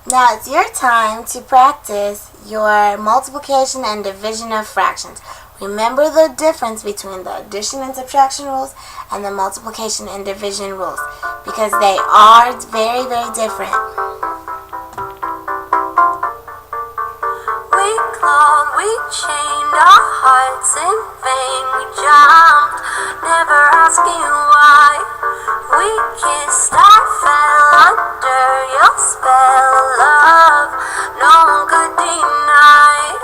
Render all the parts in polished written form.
Now it's your time to practice your multiplication and division of fractions. Remember the difference between the addition and subtraction rules and the multiplication and division rules, because they are very, very different. We clawed, we chained our hearts in vain. We jumped, never asking why. We kissed, I fell under your spell of love. No one could deny.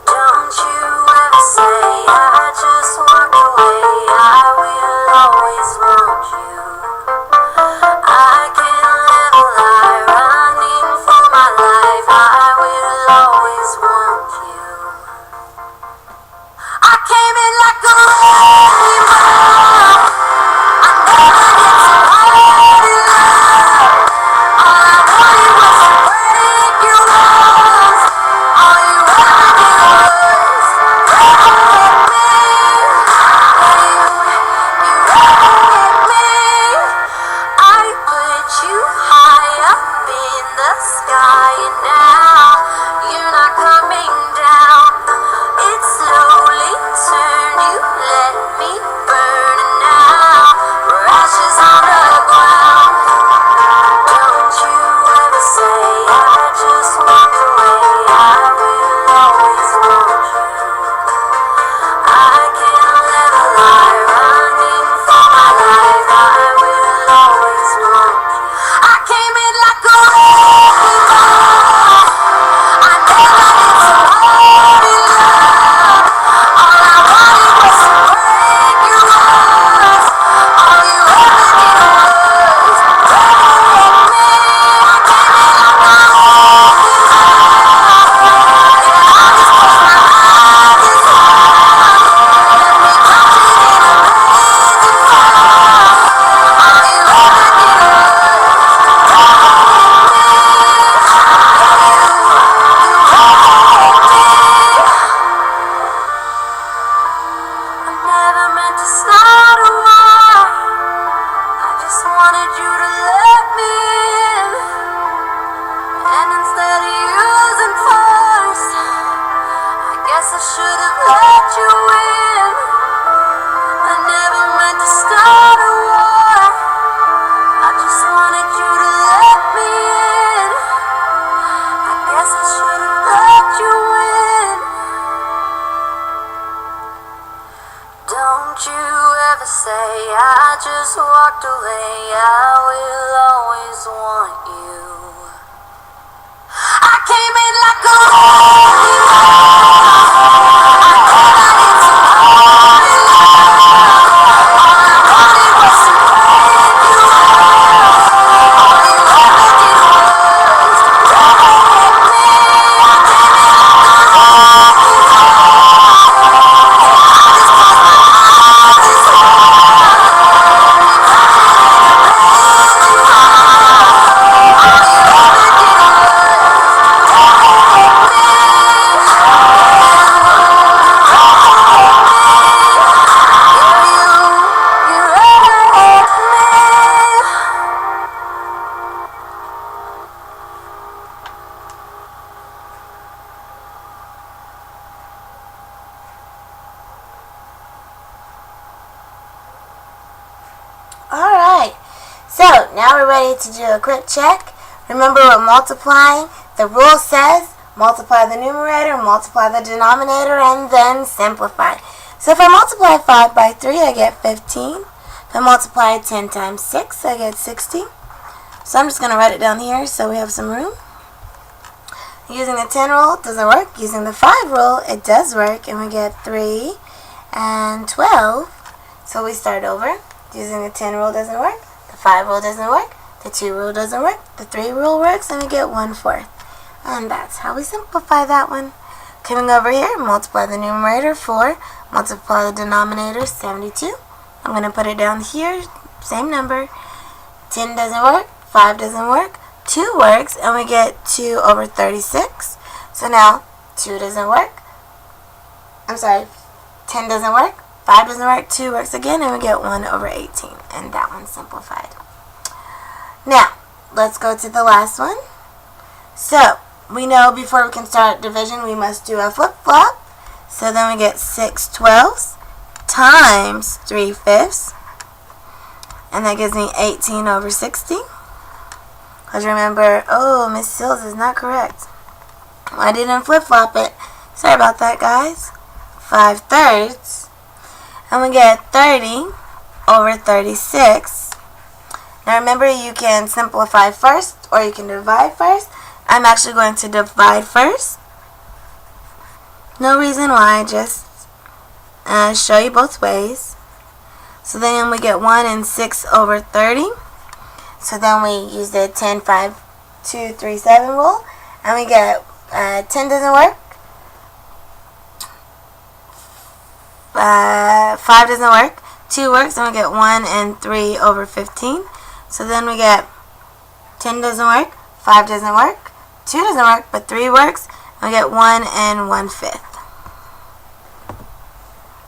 Don't you ever say I just walked away. I will always want you. I can't live a lie, running for my life. I will always want you. I came in like a wrecking ball. I never get so hard in love. All I wanted was to break your walls. All you ever did was break me. You wrecked me. I put you high up in the sky, and now you're not coming down. It slowly turned, you let me burn, and now we're ashes on the ground. Don't you ever say I just walked away. I will always want you. I can't live a lie, running for my life. I will always want you. I came in like a wrecking ball. I never get so hard in love. All I wanted was to break your walls. All you ever did was break me. I came in like a wrecking ball. Yeah, I just closed my eyes and smiled. Let me catch it in a blazing fire. All you ever did was break I never meant to start a war. I just wanted you to let me in. And instead of using force, I guess I should have let you in. I never meant to start a war. I just wanted you to let me in. I guess I should have let you in. Don't you ever say I just walked away. I will always want you. I came in like a wrecking ball. I never get so hard in love. All I wanted was to break your walls. All you ever did was break me. I came in like a wrecking ball. Yeah, I just closed my eyes and smiled. Let me catch it in a blazing fire. All you ever did was break me. You wrecked me. Alright, so now we're ready to do a quick check. Remember what multiplying, the rule says, multiply the numerator, multiply the denominator, and then simplify. So if I multiply 5 by 3, I get 15. If I multiply 10 times 6, I get 60. So I'm just going to write it down here so we have some room. Using the 10 rule, it doesn't work. Using the 5 rule, it does work, and we get 3 and 12. So we start over. Using the 10 rule doesn't work. The 5 rule doesn't work. The 2 rule doesn't work. The 3 rule works, and we get 1/4. And that's how we simplify that one. Coming over here, multiply the numerator, 4. Multiply the denominator, 72. I'm going to put it down here, same number. 10 doesn't work. 5 doesn't work. 2 works, and we get 2 over 36. So now, 2 doesn't work. I'm sorry, 10 doesn't work. 5 doesn't work, 2 works again, and we get 1 over 18. And that one's simplified. Now, let's go to the last one. So, we know before we can start division, we must do a flip-flop. So then we get 6/12 times 3/5. And that gives me 18/60. Because remember, oh, Miss Sills is not correct. I didn't flip-flop it. Sorry about that, guys. 5/3. And we get 30/36. Now remember, you can simplify first or you can divide first. I'm actually going to divide first. No reason why, just show you both ways. So then we get 1 and 6/30. So then we use the 10, 5, 2, 3, 7 rule. And we get 10 doesn't work. 5 doesn't work. 2 works, and we get 1 and 3/15. So then we get 10 doesn't work. 5 doesn't work. 2 doesn't work, but 3 works. And we get 1 and 1/5.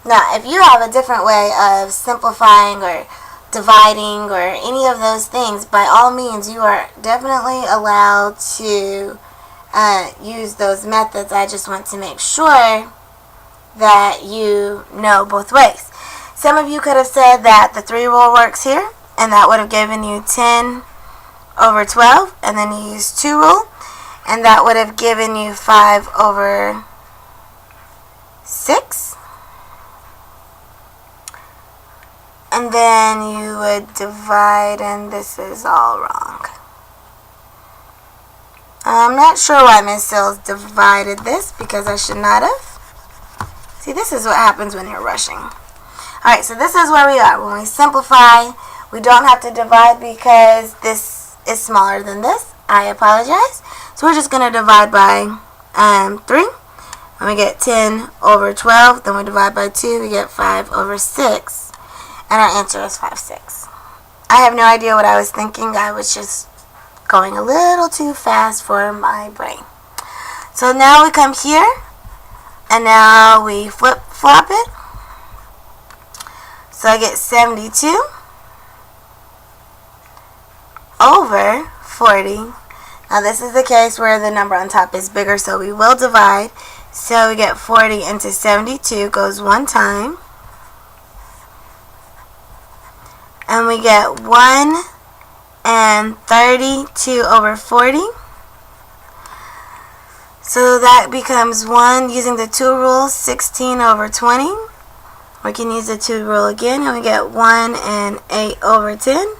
Now, if you have a different way of simplifying or dividing or any of those things, by all means, you are definitely allowed to use those methods. I just want to make sure that you know both ways. Some of you could have said that the 3 rule works here, and that would have given you 10/12, and then you use 2 rule, and that would have given you 5/6. And then you would divide, and this is all wrong. I'm not sure why Miss Sills divided this, because I should not have. See, this is what happens when you're rushing. Alright, so this is where we are. When we simplify, we don't have to divide because this is smaller than this. I apologize. So we're just going to divide by 3. And we get 10/12. Then we divide by 2. We get 5/6. And our answer is 5/6. I have no idea what I was thinking. I was just going a little too fast for my brain. So now we come here. And now we flip-flop it. So I get 72/40. Now this is the case where the number on top is bigger, so we will divide. So we get 40 into 72 goes 1 time. And we get 1 and 32/40. So that becomes 1, using the 2 rule, 16/20. We can use the 2 rule again, and we get 1 and 8/10.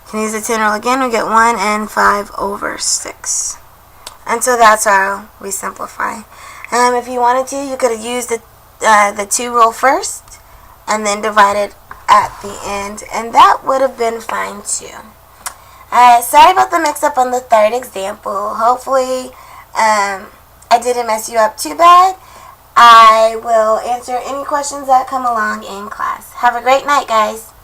We can use the 10 rule again, we get 1 and 5/6. And so that's how we simplify. If you wanted to, you could have used the 2 rule first, and then divided at the end, and that would have been fine too. Sorry about the mix-up on the third example. Hopefully, I didn't mess you up too bad. I will answer any questions that come along in class. Have a great night, guys.